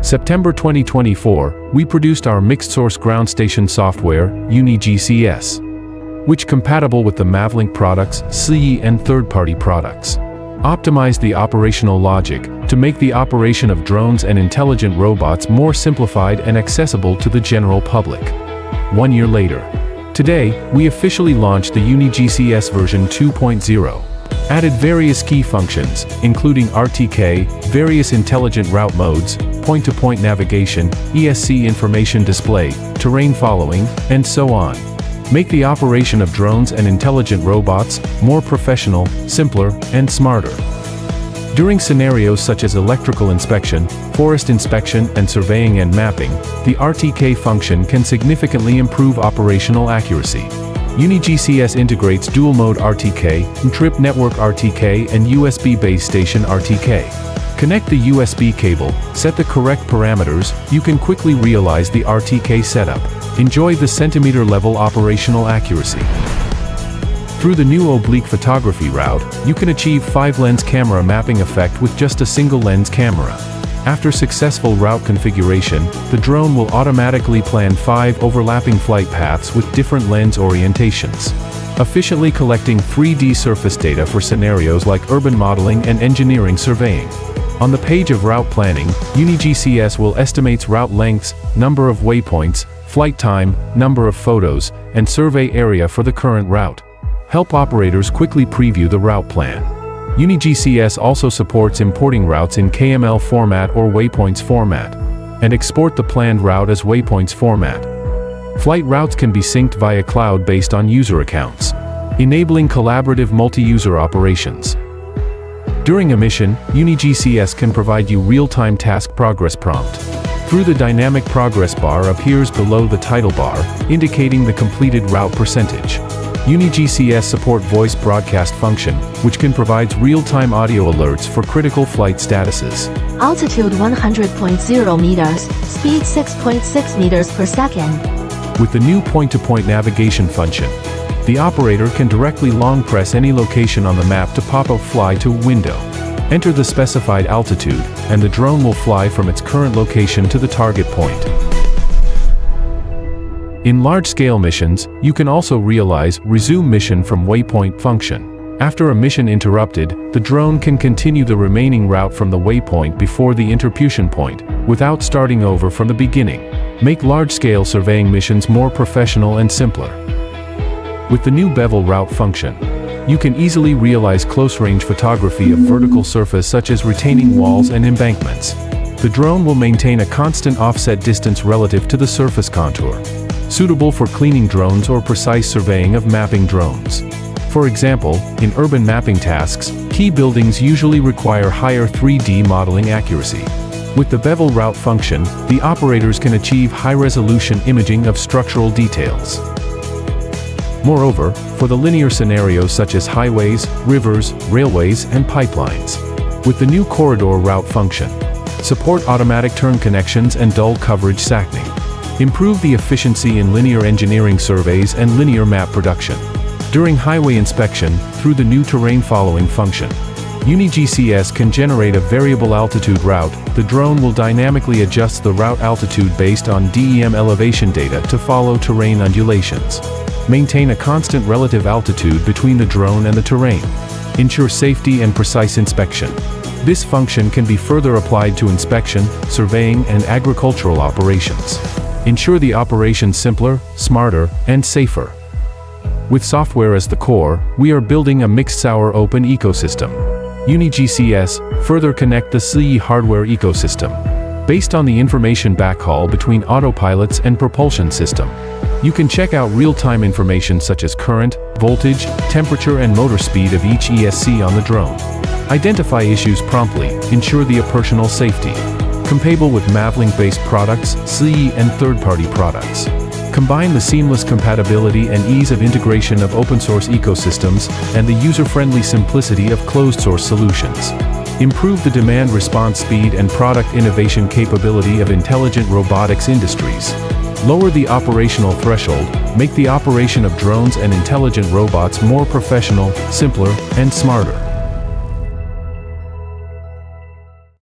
September 2024, we produced our mixed-source ground station software, UniGCS, which compatible with the Mavlink products, SIYI and third-party products. Optimize the operational logic to make the operation of drones and intelligent robots more simplified and accessible to the general public. 1 year later. Today, we officially launched the UniGCS version 2.0. Added various key functions, including RTK, various intelligent route modes, point-to-point navigation, ESC information display, terrain following, and so on. Make the operation of drones and intelligent robots more professional, simpler, and smarter. During scenarios such as electrical inspection, forest inspection, and surveying and mapping, the RTK function can significantly improve operational accuracy. UniGCS integrates dual-mode RTK, trip network RTK, and USB base station RTK. Connect the USB cable, set the correct parameters, you can quickly realize the RTK setup. Enjoy the centimeter-level operational accuracy. Through the new oblique photography route, you can achieve 5-lens camera mapping effect with just a single lens camera. After successful route configuration, the drone will automatically plan 5 overlapping flight paths with different lens orientations, efficiently collecting 3D surface data for scenarios like urban modeling and engineering surveying. On the page of route planning, UniGCS will estimate route lengths, number of waypoints, flight time, number of photos, and survey area for the current route. Help operators quickly preview the route plan. UniGCS also supports importing routes in KML format or waypoints format, and export the planned route as waypoints format. Flight routes can be synced via cloud based on user accounts, enabling collaborative multi-user operations. During a mission, UniGCS can provide you real-time task progress prompt. Through the dynamic progress bar appears below the title bar, indicating the completed route percentage. UniGCS support voice broadcast function, which can provide real-time audio alerts for critical flight statuses. Altitude 100.0 meters, speed 6.6 meters per second. With the new point-to-point navigation function, the operator can directly long press any location on the map to pop up fly to window. Enter the specified altitude, and the drone will fly from its current location to the target point. In large-scale missions, you can also realize resume mission from waypoint function. After a mission interrupted, the drone can continue the remaining route from the waypoint before the interruption point, without starting over from the beginning. Make large-scale surveying missions more professional and simpler. With the new bevel route function, you can easily realize close-range photography of vertical surface such as retaining walls and embankments. The drone will maintain a constant offset distance relative to the surface contour, suitable for cleaning drones or precise surveying of mapping drones. For example, in urban mapping tasks, key buildings usually require higher 3D modeling accuracy. With the bevel route function, the operators can achieve high-resolution imaging of structural details. Moreover, for the linear scenarios such as highways, rivers, railways, and pipelines, with the new corridor route function, support automatic turn connections and dull coverage sacking. Improve the efficiency in linear engineering surveys and linear map production. During highway inspection, through the new terrain following function, UniGCS can generate a variable altitude route. The drone will dynamically adjust the route altitude based on DEM elevation data to follow terrain undulations. Maintain a constant relative altitude between the drone and the terrain. Ensure safety and precise inspection. This function can be further applied to inspection, surveying, and agricultural operations. Ensure the operation simpler, smarter, and safer. With software as the core, we are building a mixed-sour open ecosystem. UniGCS further connect the SIYI hardware ecosystem. Based on the information backhaul between autopilots and propulsion system, you can check out real-time information such as current, voltage, temperature, and motor speed of each ESC on the drone. Identify issues promptly, ensure the operational safety. Compatible with Mavlink-based products, SIYI, and third-party products. Combine the seamless compatibility and ease of integration of open-source ecosystems and the user-friendly simplicity of closed-source solutions. Improve the demand response speed and product innovation capability of intelligent robotics industries. Lower the operational threshold, make the operation of drones and intelligent robots more professional, simpler, and smarter.